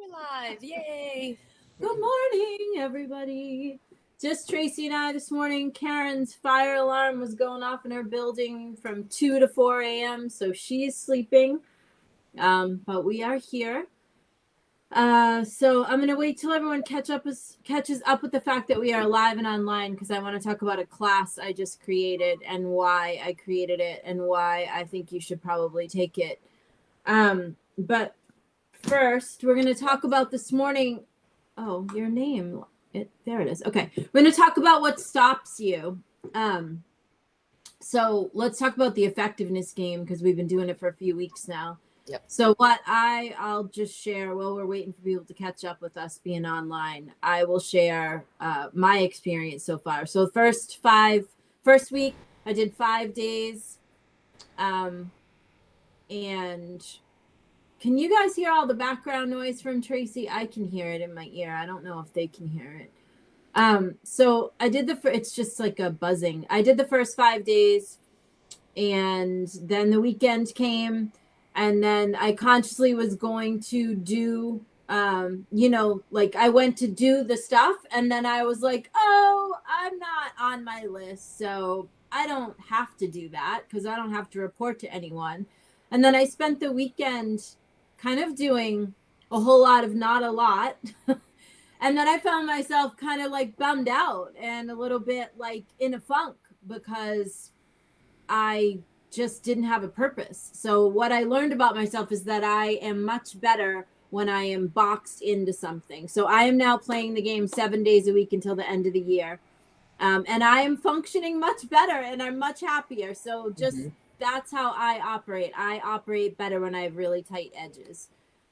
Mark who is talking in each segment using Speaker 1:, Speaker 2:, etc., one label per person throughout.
Speaker 1: We're live. Yay.
Speaker 2: Good morning, everybody. Just Tracy and I this morning. Karen's fire alarm was going off in her building from 2 to 4 a.m., so she's sleeping. But we are here. So I'm going to wait till everyone catches up with the fact that we are live and online, because I want to talk about a class I just created and why I created it and why I think you should probably take it. But first, we're going to talk about this morning. Oh, your name. There it is. Okay. We're going to talk about what stops you. So let's talk about the effectiveness game, because we've been doing it for a few weeks now.
Speaker 1: Yep.
Speaker 2: So what I'll just share while we're waiting for people to catch up with us being online, I will share my experience so far. So first week, I did 5 days. And can you guys hear all the background noise from Tracy? I can hear it in my ear. I don't know if they can hear it. So I did it's just like a buzzing. I did the first 5 days, and then the weekend came, and then I consciously was going to do, like I went to do the stuff, and then I was like, oh, I'm not on my list, so I don't have to do that because I don't have to report to anyone. And then I spent the weekend kind of doing a whole lot of not a lot. And then I found myself kind of like bummed out and a little bit like in a funk because I just didn't have a purpose. So what I learned about myself is that I am much better when I am boxed into something. So I am now playing the game 7 days a week until the end of the year. And I am functioning much better and I'm much happier. So just that's how I operate. I operate better when I have really tight edges.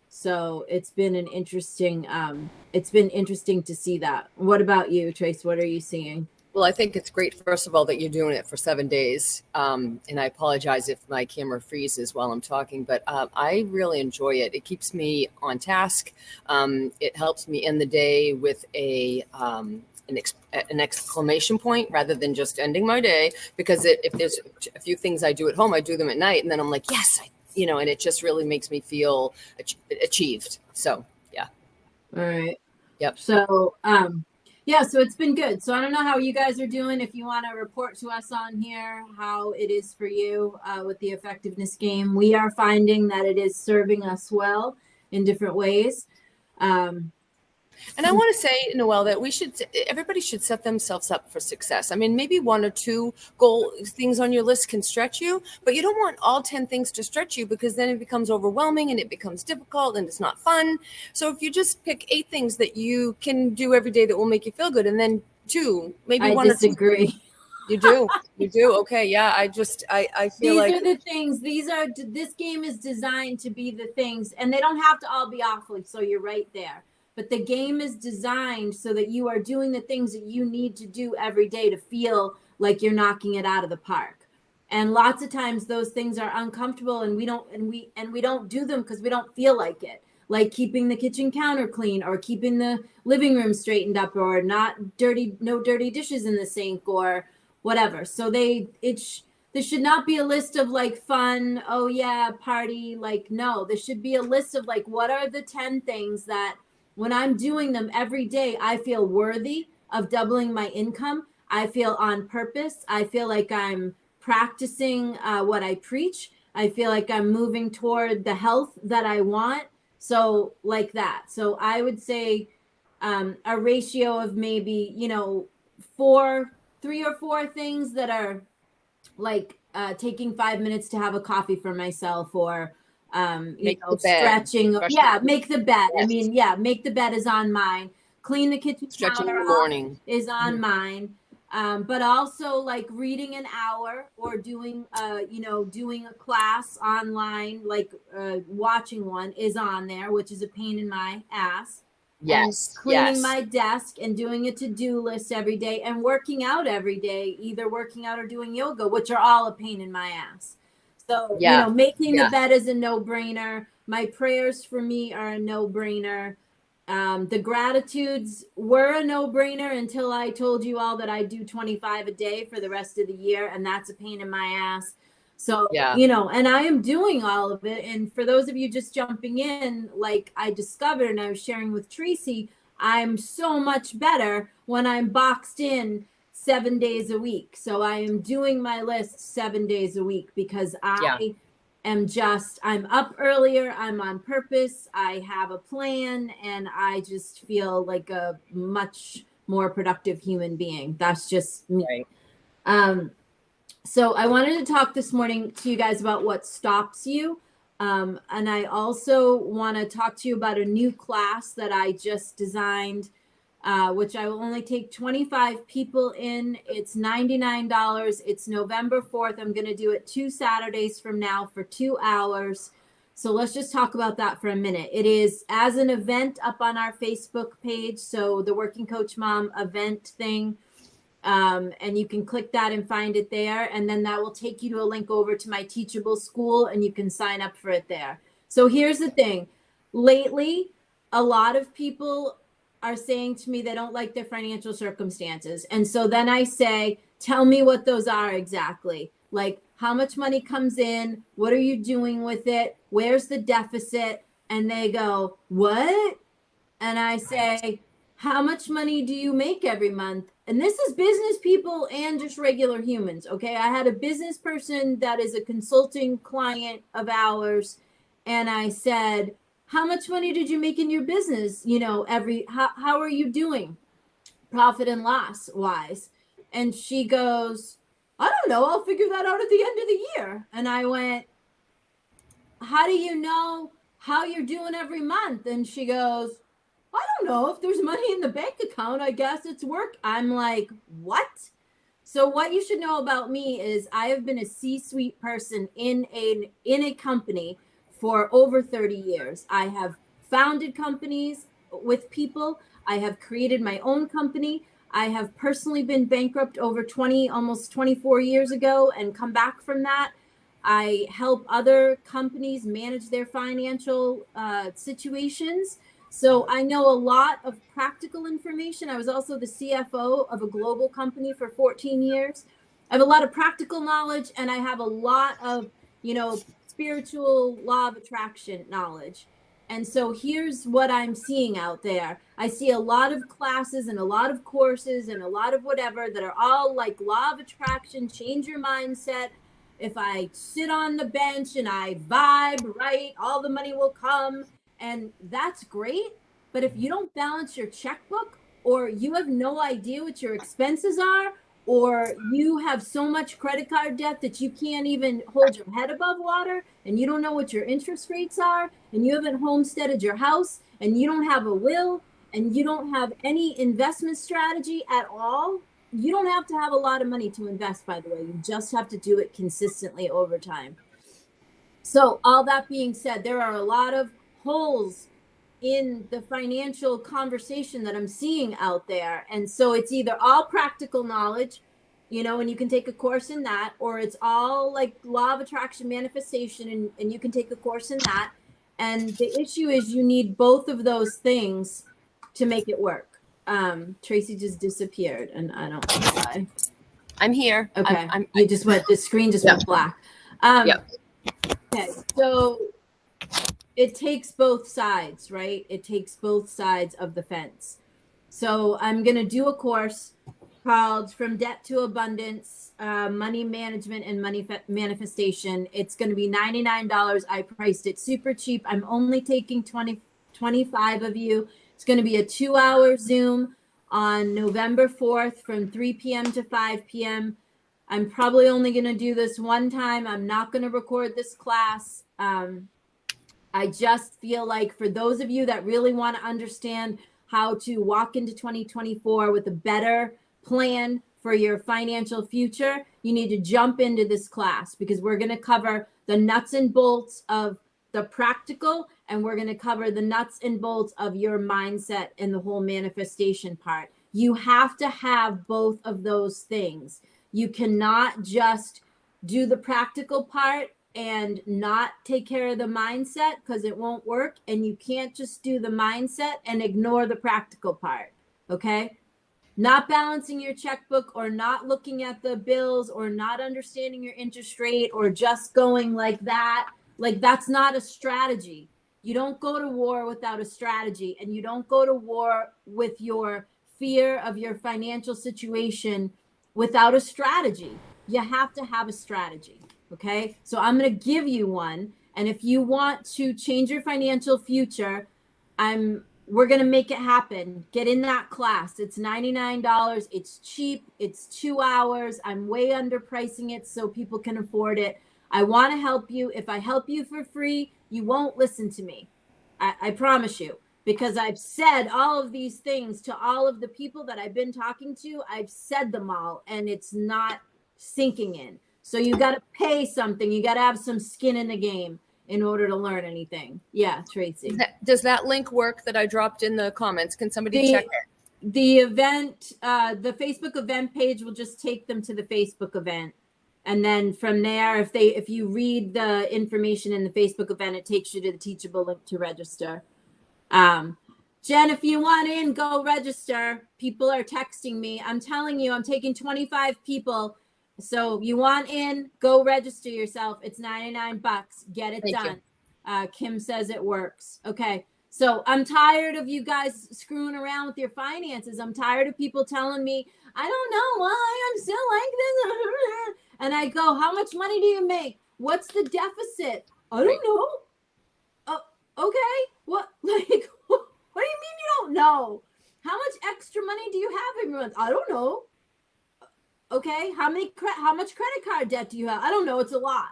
Speaker 2: So it's been an interesting, to see that. What about you, Trace? What are you seeing?
Speaker 1: Well, I think it's great, first of all, that you're doing it for 7 days. And I apologize if my camera freezes while I'm talking, but I really enjoy it. It keeps me on task. It helps me end the day with an exclamation point rather than just ending my day. Because if there's a few things I do at home, I do them at night, and then I'm like, yes, and it just really makes me feel achieved. So, yeah.
Speaker 2: All right.
Speaker 1: Yep.
Speaker 2: So, yeah, so it's been good. So I don't know how you guys are doing. If you want to report to us on here how it is for you with the effectiveness game. We are finding that it is serving us well in different ways.
Speaker 1: And I want to say, Noelle, that everybody should set themselves up for success. I mean, maybe 1 or 2 things on your list can stretch you, but you don't want all 10 things to stretch you, because then it becomes overwhelming and it becomes difficult and it's not fun. So if you just pick 8 things that you can do every day that will make you feel good, and then 2, maybe
Speaker 2: I
Speaker 1: 1
Speaker 2: disagree.
Speaker 1: or 2. You do. You do. Okay. Yeah. I feel
Speaker 2: these are the things. This game is designed to be the things, and they don't have to all be awful. So you're right there. But the game is designed so that you are doing the things that you need to do every day to feel like you're knocking it out of the park. And lots of times those things are uncomfortable, and we don't do them because we don't feel like it. Like keeping the kitchen counter clean, or keeping the living room straightened up, or no dirty dishes in the sink, or whatever. So this should not be a list of like fun, oh yeah, party. Like, no, this should be a list of like, what are the 10 things that when I'm doing them every day, I feel worthy of doubling my income. I feel on purpose. I feel like I'm practicing what I preach. I feel like I'm moving toward the health that I want. So like that. So I would say a ratio of maybe, 3 or 4 things that are like taking 5 minutes to have a coffee for myself, or stretching. Yeah, make the bed. Yes. I mean, yeah, make the bed is on mine. Clean the kitchen
Speaker 1: stretching
Speaker 2: counter
Speaker 1: in the morning
Speaker 2: is on mine. But also like reading an hour, or doing a class online, like watching one is on there, which is a pain in my ass.
Speaker 1: Yes.
Speaker 2: And cleaning my desk and doing a to-do list every day, and working out every day, either working out or doing yoga, which are all a pain in my ass. So, making the bed is a no-brainer. My prayers for me are a no-brainer. The gratitudes were a no-brainer until I told you all that I do 25 a day for the rest of the year, and that's a pain in my ass. So,
Speaker 1: Yeah.
Speaker 2: and I am doing all of it. And for those of you just jumping in, like I discovered and I was sharing with Tracy, I'm so much better when I'm boxed in 7 days a week. So I am doing my list 7 days a week because
Speaker 1: Yeah.
Speaker 2: I'm up earlier, I'm on purpose, I have a plan, and I just feel like a much more productive human being. That's just me.
Speaker 1: Right.
Speaker 2: So I wanted to talk this morning to you guys about what stops you. And I also want to talk to you about a new class that I just designed, which I will only take 25 people in. It's $99. It's November 4th. I'm going to do it 2 Saturdays from now for 2 hours. So let's just talk about that for a minute. It is as an event up on our Facebook page. So the Working Coach Mom event thing. And you can click that and find it there. And then that will take you to a link over to my Teachable School and you can sign up for it there. So here's the thing. Lately, a lot of people are saying to me they don't like their financial circumstances. And so then I say, tell me what those are exactly. Like how much money comes in? What are you doing with it? Where's the deficit? And they go, what? And I say, how much money do you make every month? And this is business people and just regular humans. Okay. I had a business person that is a consulting client of ours. And I said, how much money did you make in your business? How are you doing profit and loss wise? And she goes, I don't know. I'll figure that out at the end of the year. And I went, how do you know how you're doing every month? And she goes, I don't know. If there's money in the bank account, I guess it's work. I'm like, what? So what you should know about me is I have been a C-suite person in a company for over 30 years. I have founded companies with people. I have created my own company. I have personally been bankrupt over 20, almost 24 years ago and come back from that. I help other companies manage their financial situations. So I know a lot of practical information. I was also the CFO of a global company for 14 years. I have a lot of practical knowledge and I have a lot of, spiritual law of attraction knowledge. And so here's what I'm seeing out there. I see a lot of classes and a lot of courses and a lot of whatever that are all like law of attraction, change your mindset. If I sit on the bench and I vibe right, all the money will come. And that's great. But if you don't balance your checkbook or you have no idea what your expenses are, or you have so much credit card debt that you can't even hold your head above water and you don't know what your interest rates are and you haven't homesteaded your house and you don't have a will and you don't have any investment strategy at all, you don't have to have a lot of money to invest, by the way. You just have to do it consistently over time. So all that being said, there are a lot of holes in the financial conversation that I'm seeing out there. And so it's either all practical knowledge, and you can take a course in that, or it's all like law of attraction manifestation and you can take a course in that. And the issue is you need both of those things to make it work. Tracy just disappeared and I don't know why.
Speaker 1: I'm here.
Speaker 2: Okay. The screen just went black.
Speaker 1: Yep.
Speaker 2: Okay. So it takes both sides, right? It takes both sides of the fence. So I'm going to do a course called From Debt to Abundance, Money Management and Money Manifestation. It's going to be $99. I priced it super cheap. I'm only taking 25 of you. It's going to be a 2-hour Zoom on November 4th from 3 p.m. to 5 p.m. I'm probably only going to do this one time. I'm not going to record this class. I just feel like for those of you that really want to understand how to walk into 2024 with a better plan for your financial future, you need to jump into this class because we're going to cover the nuts and bolts of the practical and we're going to cover the nuts and bolts of your mindset and the whole manifestation part. You have to have both of those things. You cannot just do the practical part and not take care of the mindset because it won't work. And you can't just do the mindset and ignore the practical part. Okay. Not balancing your checkbook or not looking at the bills or not understanding your interest rate or just going like that, like that's not a strategy. You don't go to war without a strategy, and you don't go to war with your fear of your financial situation without a strategy. You have to have a strategy. Okay. So I'm going to give you one. And if you want to change your financial future, we're going to make it happen. Get in that class. It's $99. It's cheap. It's 2 hours. I'm way underpricing it so people can afford it. I want to help you. If I help you for free, you won't listen to me. I promise you, because I've said all of these things to all of the people that I've been talking to. I've said them all, and it's not sinking in. So you got to pay something. You got to have some skin in the game in order to learn anything. Yeah, Tracy.
Speaker 1: Does that link work that I dropped in the comments? Can somebody check it?
Speaker 2: The event, the Facebook event page will just take them to the Facebook event. And then from there, if you read the information in the Facebook event, it takes you to the Teachable link to register. Jen, if you want in, go register. People are texting me. I'm telling you, I'm taking 25 people. So you want in, go register yourself. It's $99. Get it done. Kim says it works. Okay. So I'm tired of you guys screwing around with your finances. I'm tired of people telling me, I don't know why I'm still like this. And I go, how much money do you make? What's the deficit? I don't know. Okay. What do you mean you don't know? How much extra money do you have every month? I don't know. Okay. How much credit card debt do you have? I don't know. It's a lot.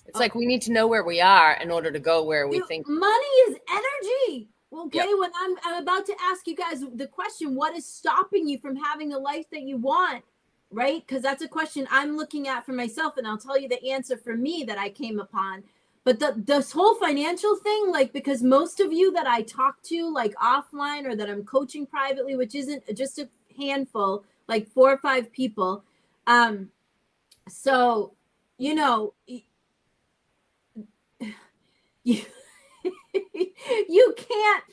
Speaker 1: It's like we need to know where we are in order to go where we think.
Speaker 2: Money is energy. Okay. Yep. When I'm about to ask you guys the question, what is stopping you from having the life that you want? Right? Because that's a question I'm looking at for myself, and I'll tell you the answer for me that I came upon. But this whole financial thing, like, because most of you that I talk to, like offline or that I'm coaching privately, which isn't just a handful, like 4 or 5 people. So, you know, you can't,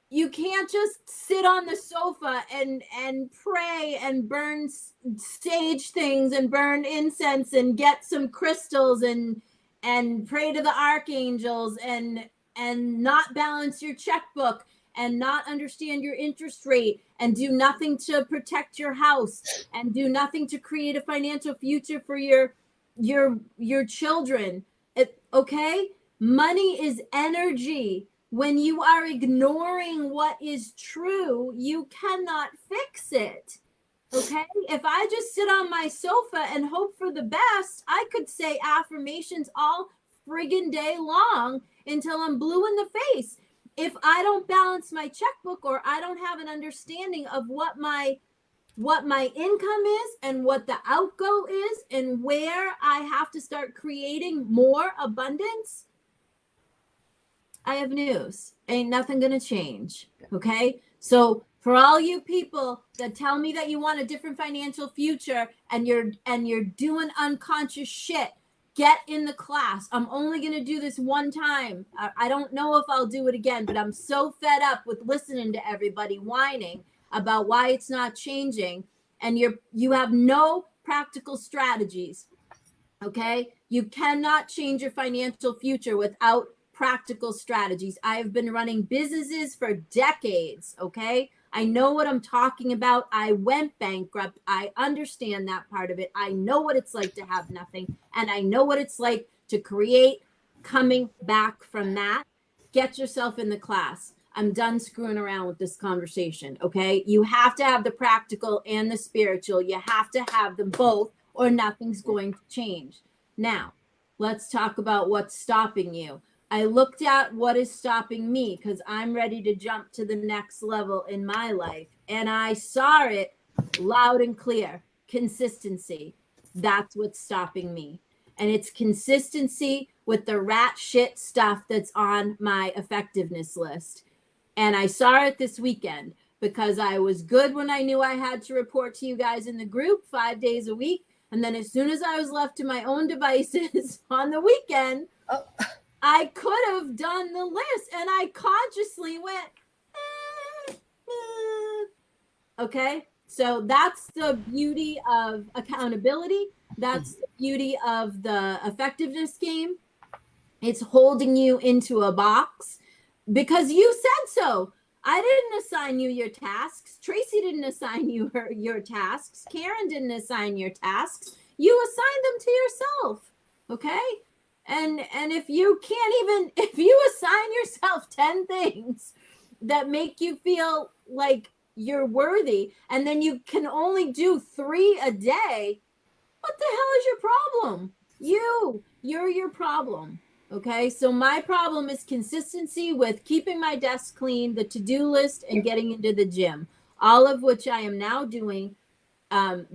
Speaker 2: you can't just sit on the sofa and pray and burn sage things and burn incense and get some crystals and pray to the archangels and not balance your checkbook and not understand your interest rate and do nothing to protect your house and do nothing to create a financial future for your children. Okay? Money is energy. When you are ignoring what is true, you cannot fix it. Okay? If I just sit on my sofa and hope for the best, I could say affirmations all friggin' day long until I'm blue in the face. If I don't balance my checkbook or I don't have an understanding of what my income is and what the outgo is and where I have to start creating more abundance, I have news. Ain't nothing gonna change. Okay? So for all you people that tell me that you want a different financial future and you're doing unconscious shit, get in the class. I'm only gonna do this one time. I don't know if I'll do it again, but I'm so fed up with listening to everybody whining about why it's not changing, and you have no practical strategies. Okay? You cannot change your financial future without practical strategies. I have been running businesses for decades. Okay? I know what I'm talking about. I went bankrupt. I understand that part of it. I know what it's like to have nothing, and I know what it's like to create coming back from that. Get yourself in the class. I'm done screwing around with this conversation. Okay? You have to have the practical and the spiritual. You have to have them both, or nothing's going to change. Now, let's talk about what's stopping you. I looked at what is stopping me because I'm ready to jump to the next level in my life. And I saw it loud and clear. Consistency. That's what's stopping me. And it's consistency with the rat shit stuff that's on my effectiveness list. And I saw it this weekend because I was good when I knew I had to report to you guys in the group 5 days a week. And then as soon as I was left to my own devices on the weekend, I could have done the list, and I consciously went, Okay. So that's the beauty of accountability. That's the beauty of the effectiveness game. It's holding you into a box because you said so. I didn't assign you your tasks. Tracy didn't assign you your tasks. Karen didn't assign your tasks. You assigned them to yourself. Okay? And if you can't even if you assign yourself 10 things that make you feel like you're worthy and then you can only do 3 a day, what the hell is your problem? You're your problem. Okay, so my problem is consistency with keeping my desk clean, the to-do list, and getting into the gym, all of which I am now doing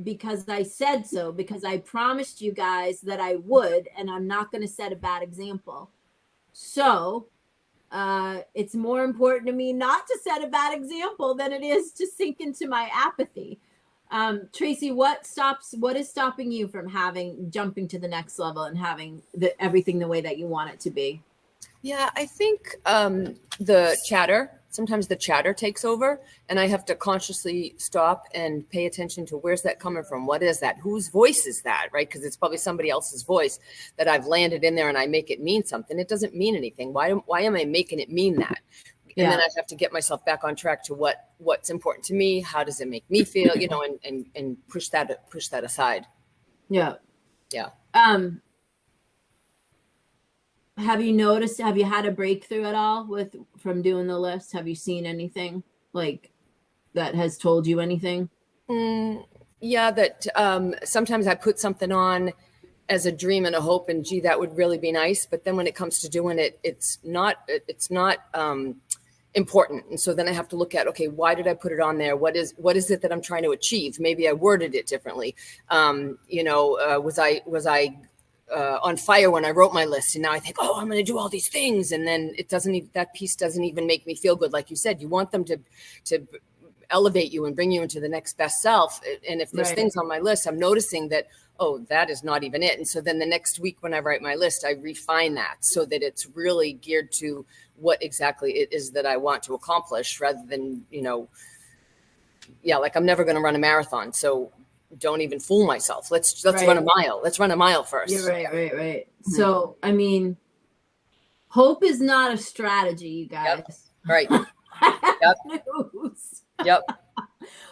Speaker 2: because I said so, because I promised you guys that I would, and I'm not going to set a bad example. So it's more important to me not to set a bad example than it is to sink into my apathy. Tracy, what is stopping you from jumping to the next level and having everything the way that you want it to be?
Speaker 1: Yeah, I think sometimes the chatter takes over, and I have to consciously stop and pay attention to where's that coming from? What is that? Whose voice is that? Right? Because it's probably somebody else's voice that I've landed in there and I make it mean something. It doesn't mean anything. Why am I making it mean that? And then I have to get myself back on track to what's important to me. How does it make me feel, and push that aside.
Speaker 2: Yeah.
Speaker 1: Yeah.
Speaker 2: Have you had a breakthrough at all from doing the list? Have you seen anything like that has told you anything?
Speaker 1: Yeah, that sometimes I put something on as a dream and a hope, and gee, that would really be nice. But then when it comes to doing it, it's not important. And so then I have to look at, okay, why did I put it on there? What is it that I'm trying to achieve? Maybe I worded it differently. Was I on fire when I wrote my list, and now I think, oh, I'm going to do all these things, and then that piece doesn't even make me feel good. Like you said, you want them to elevate you and bring you into the next best self. And if there's things on my list, I'm noticing that, oh, that is not even it. And so then the next week when I write my list, I refine that so that it's really geared to what exactly it is that I want to accomplish, rather than, like I'm never going to run a marathon. So don't even fool myself. Let's run a mile. Let's run a mile first.
Speaker 2: You're right. Mm-hmm. So, I mean, hope is not a strategy, you guys.
Speaker 1: Yep. Right.
Speaker 2: Yep. News.
Speaker 1: Yep.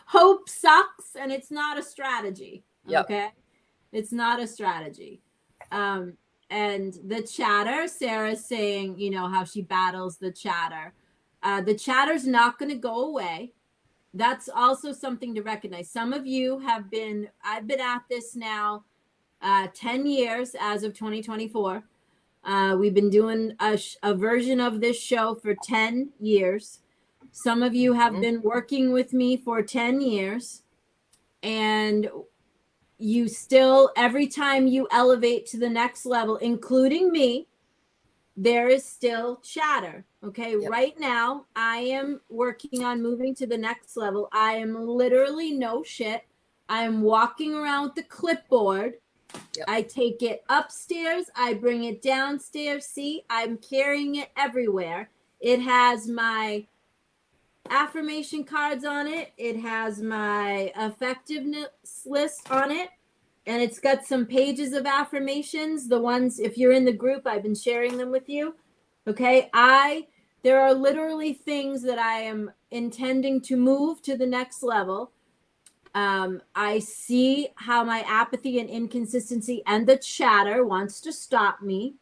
Speaker 2: Hope sucks, and it's not a strategy.
Speaker 1: Yep.
Speaker 2: Okay. It's not a strategy. And the chatter, Sarah's saying, how she battles the chatter. The chatter's not going to go away. That's also something to recognize. Some of you I've been at this now 10 years as of 2024. We've been doing a version of this show for 10 years. Some of you have been working with me for 10 years. And you still, every time you elevate to the next level, including me, there is still chatter. Okay. Yep. Right now, I am working on moving to the next level. I am literally no shit. I am walking around with the clipboard. Yep. I take it upstairs. I bring it downstairs. See, I'm carrying it everywhere. It has my affirmation cards on it. It has my effectiveness list on it. And it's got some pages of affirmations. The ones, if you're in the group, I've been sharing them with you. Okay. There are literally things that I am intending to move to the next level. I see how my apathy and inconsistency and the chatter wants to stop me.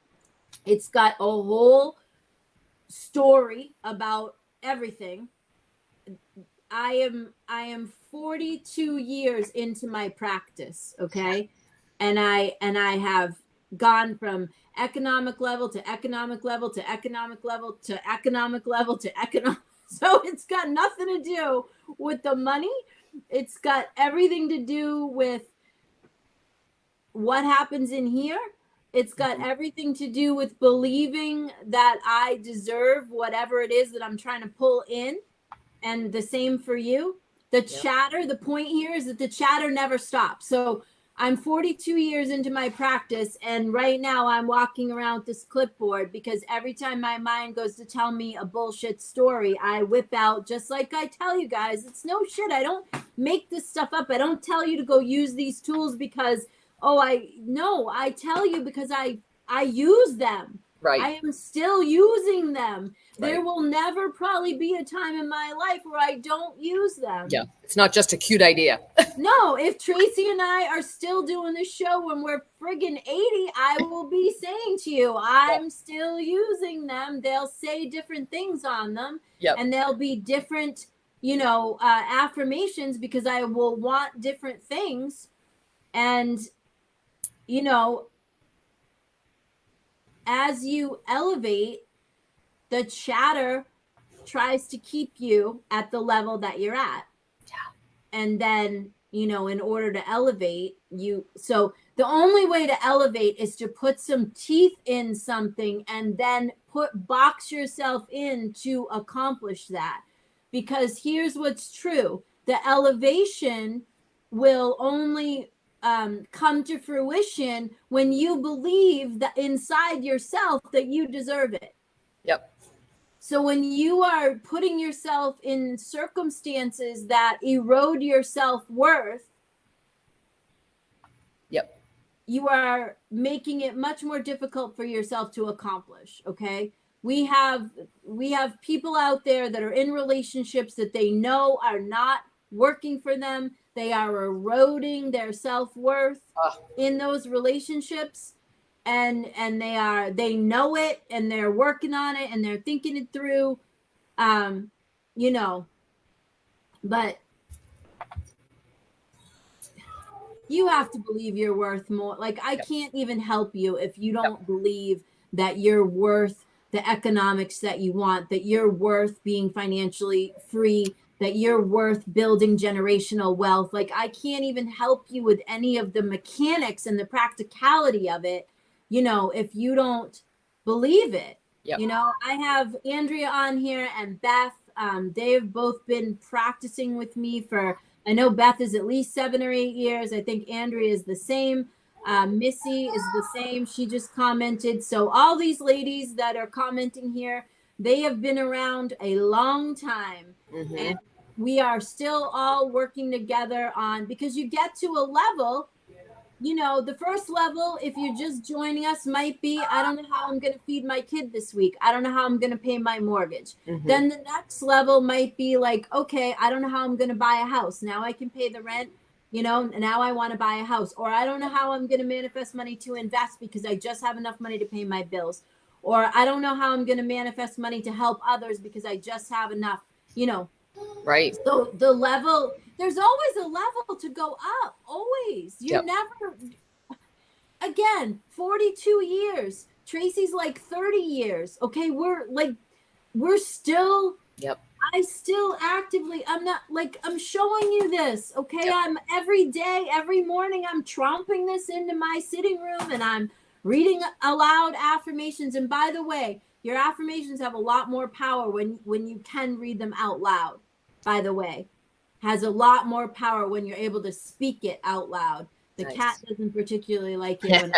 Speaker 2: It's got a whole story about everything. I am 42 years into my practice, okay? And I have gone from economic level to economic level to economic level to economic level to economic. So it's got nothing to do with the money. It's got everything to do with what happens in here. It's got everything to do with believing that I deserve whatever it is that I'm trying to pull in. And the same for you. The chatter, the point here is that the chatter never stops. So I'm 42 years into my practice, and right now I'm walking around with this clipboard because every time my mind goes to tell me a bullshit story, I whip out, just like I tell you guys, it's no shit. I don't make this stuff up. I don't tell you to go use these tools because, I tell you because I use them.
Speaker 1: Right.
Speaker 2: I am still using them.
Speaker 1: Right.
Speaker 2: There will never probably be a time in my life where I don't use them.
Speaker 1: Yeah. It's not just a cute idea.
Speaker 2: No, if Tracy and I are still doing this show when we're friggin' 80, I will be saying to you, I'm still using them. They'll say different things on them.
Speaker 1: Yep.
Speaker 2: And they'll be different, affirmations because I will want different things. And, as you elevate, the chatter tries to keep you at the level that you're at.
Speaker 1: Yeah.
Speaker 2: And then, in order to elevate so the only way to elevate is to put some teeth in something and then box yourself in to accomplish that. Because here's what's true. The elevation will only come to fruition when you believe that inside yourself that you deserve it.
Speaker 1: Yep.
Speaker 2: So when you are putting yourself in circumstances that erode your self-worth,
Speaker 1: yep,
Speaker 2: you are making it much more difficult for yourself to accomplish. Okay. We have people out there that are in relationships that they know are not working for them. They are eroding their self-worth in those relationships. And they know it, and they're working on it, and they're thinking it through, but you have to believe you're worth more. Like, I can't even help you if you don't believe that you're worth the economics that you want, that you're worth being financially free, that you're worth building generational wealth. Like, I can't even help you with any of the mechanics and the practicality of it, if you don't believe it.
Speaker 1: Yep.
Speaker 2: I have Andrea on here and Beth. They've both been practicing with me I know Beth is at least 7 or 8 years. I think Andrea is the same. Missy is the same. She just commented. So all these ladies that are commenting here, they have been around a long time.
Speaker 1: Mm-hmm.
Speaker 2: And we are still all working together because you get to a level, the first level, if you're just joining us, might be, I don't know how I'm going to feed my kid this week. I don't know how I'm going to pay my mortgage.
Speaker 1: Mm-hmm.
Speaker 2: Then the next level might be like, okay, I don't know how I'm going to buy a house. Now I can pay the rent, now I want to buy a house. Or I don't know how I'm going to manifest money to invest because I just have enough money to pay my bills. Or I don't know how I'm going to manifest money to help others because I just have enough,
Speaker 1: Right.
Speaker 2: So there's always a level to go up. Always. You're never, again, 42 years. Tracy's like 30 years. Okay. We're still, I still actively, I'm showing you this. Okay. I'm every day, every morning, I'm tromping this into my sitting room and I'm reading aloud affirmations. And by the way, your affirmations have a lot more power when you can read them out loud. By the way, has a lot more power when you're able to speak it out loud. The cat doesn't particularly like it when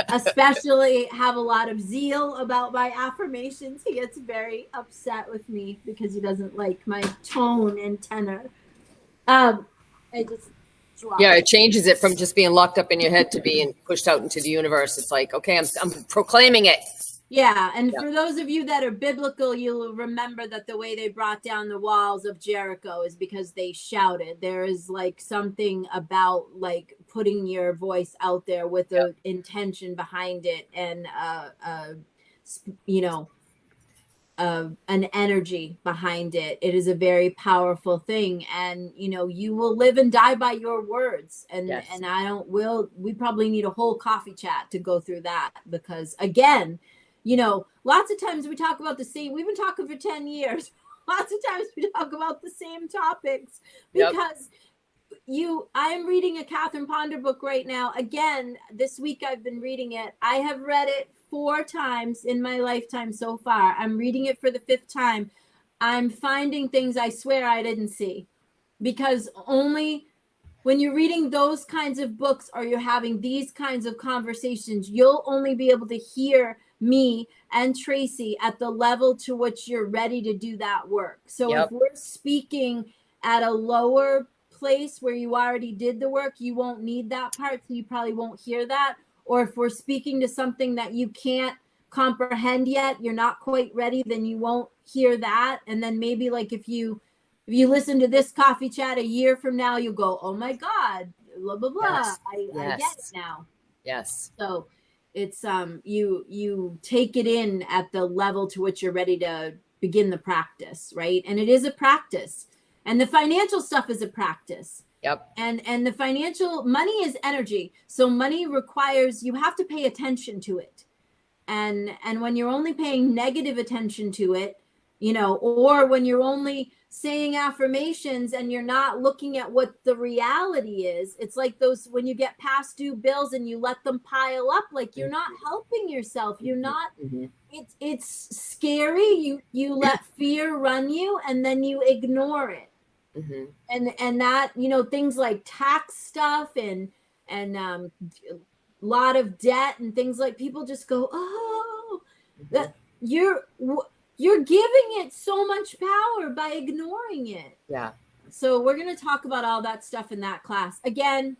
Speaker 2: especially have a lot of zeal about my affirmations. He gets very upset with me because he doesn't like my tone and tenor.
Speaker 1: It changes it from just being locked up in your head to being pushed out into the universe. It's like, okay, I'm proclaiming it.
Speaker 2: Yeah, and for those of you that are biblical, you'll remember that the way they brought down the walls of Jericho is because they shouted. There is like something about like putting your voice out there with the intention behind it and an energy behind it. It is a very powerful thing, and you will live and die by your words. And we probably need a whole coffee chat to go through that because again, lots of times we talk about we've been talking for 10 years. Lots of times we talk about the same topics because I'm reading a Catherine Ponder book right now. Again, this week I've been reading it. I have read it 4 times in my lifetime so far. I'm reading it for the 5th time. I'm finding things I swear I didn't see because only when you're reading those kinds of books or you're having these kinds of conversations, you'll only be able to hear me and Tracy at the level to which you're ready to do that work. So
Speaker 1: Yep.
Speaker 2: if we're speaking at a lower place where you already did the work, you won't need that part, so you probably won't hear that. Or if we're speaking to something that you can't comprehend yet, you're not quite ready, then you won't hear that. And then maybe like if you listen to this coffee chat a year from now, you'll go, oh my God, blah, blah, blah.
Speaker 1: Yes.
Speaker 2: I get it now.
Speaker 1: Yes.
Speaker 2: So it's you take it in at the level to which you're ready to begin the practice, right? And it is a practice. And the financial stuff is a practice.
Speaker 1: Yep.
Speaker 2: And the financial money is energy. So money requires, you have to pay attention to it. And when you're only paying negative attention to it, you know, or when you're only saying affirmations and you're not looking at what the reality is, it's like those, when you get past due bills and you let them pile up, like you're not helping yourself. You're not, it's scary. You let fear run you and then you ignore it. And that, you know, things like tax stuff and lot of debt and things, like people just go, oh, that you're giving it so much power by ignoring it.
Speaker 1: Yeah.
Speaker 2: So we're going to talk about all that stuff in that class. Again,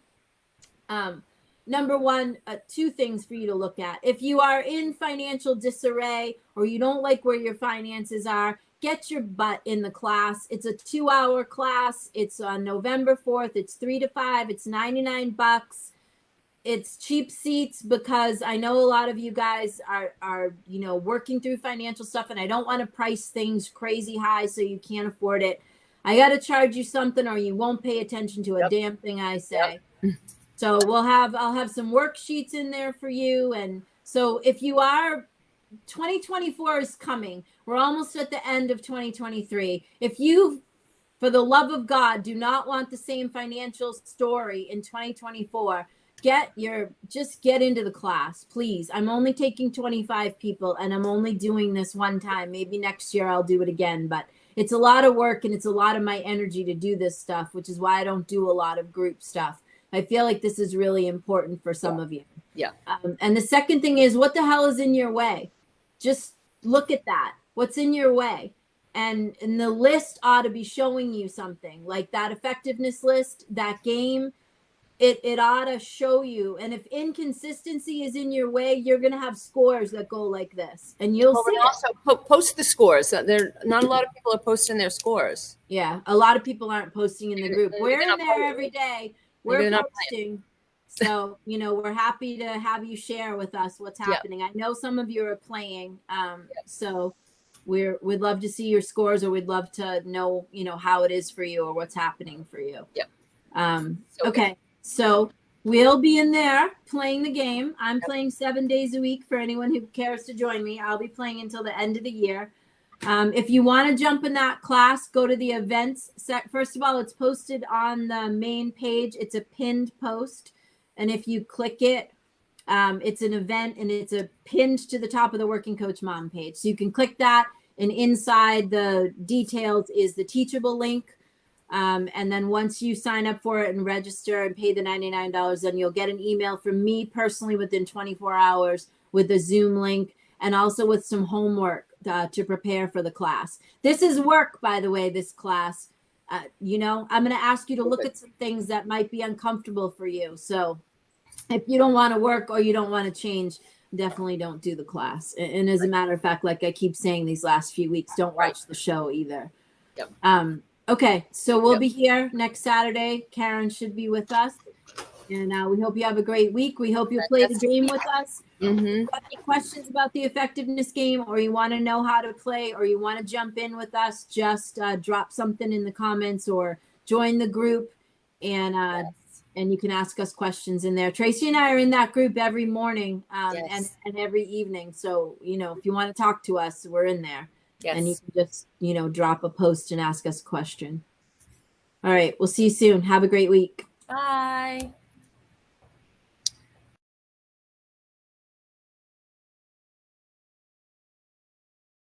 Speaker 2: number one, two things for you to look at. If you are in financial disarray or you don't like where your finances are, get your butt in the class. It's a 2-hour class. It's on November 4th. It's 3 to 5. It's $99. It's cheap seats because I know a lot of you guys are, you know, working through financial stuff, and I don't want to price things crazy high so you can't afford it. I got to charge you something or you won't pay attention to a damn thing I say. So I'll have some worksheets in there for you. And so if you are, 2024 is coming. We're almost at the end of 2023. If you, for the love of God, do not want the same financial story in 2024, just get into the class, please. I'm only taking 25 people and I'm only doing this one time. Maybe next year I'll do it again, but it's a lot of work and it's a lot of my energy to do this stuff, which is why I don't do a lot of group stuff. I feel like this is really important for some of you.
Speaker 1: Yeah.
Speaker 2: And the second thing is, what the hell is in your way? Just look at that. What's in your way? And the list ought to be showing you something, like that effectiveness list, that game. It ought to show you. And if inconsistency is in your way, you're going to have scores that go like this, and you'll see.
Speaker 1: Also post the scores. There, not a lot of people are posting their scores.
Speaker 2: Yeah, a lot of people aren't posting in the group. We're in there every day. We're posting. So, you know, we're happy to have you share with us what's happening. I know some of you are playing. So we'd love to see your scores, or we'd love to know, you know, how it is for you or what's happening for you. Okay. So we'll be in there playing the game. I'm playing 7 days a week for anyone who cares to join me. I'll be playing until the end of the year. If you want to jump in that class, go to the events set. First of all, it's posted on the main page. It's a pinned post. And if you click it, it's an event and it's pinned to the top of the Working Coach Mom page. So you can click that, and inside the details is the Teachable link. And then once you sign up for it and register and pay the $99, then you'll get an email from me personally within 24 hours with a Zoom link and also with some homework to prepare for the class. This is work, by the way, this class. You know, I'm going to ask you to look at some things that might be uncomfortable for you. So if you don't want to work or you don't want to change, definitely don't do the class. And as a matter of fact, like I keep saying these last few weeks, don't watch the show either. Okay, so we'll be here next Saturday. Karen should be with us. And we hope you have a great week. We hope you play the game with us. If you have any questions about the effectiveness game, or you want to know how to play, or you want to jump in with us, just drop something in the comments or join the group, and you can ask us questions in there. Tracy and I are in that group every morning and every evening. So, you know, if you want to talk to us, we're in there. And you can just, you know, drop a post and ask us a question. All right. We'll see you soon. Have a great week.
Speaker 1: Bye.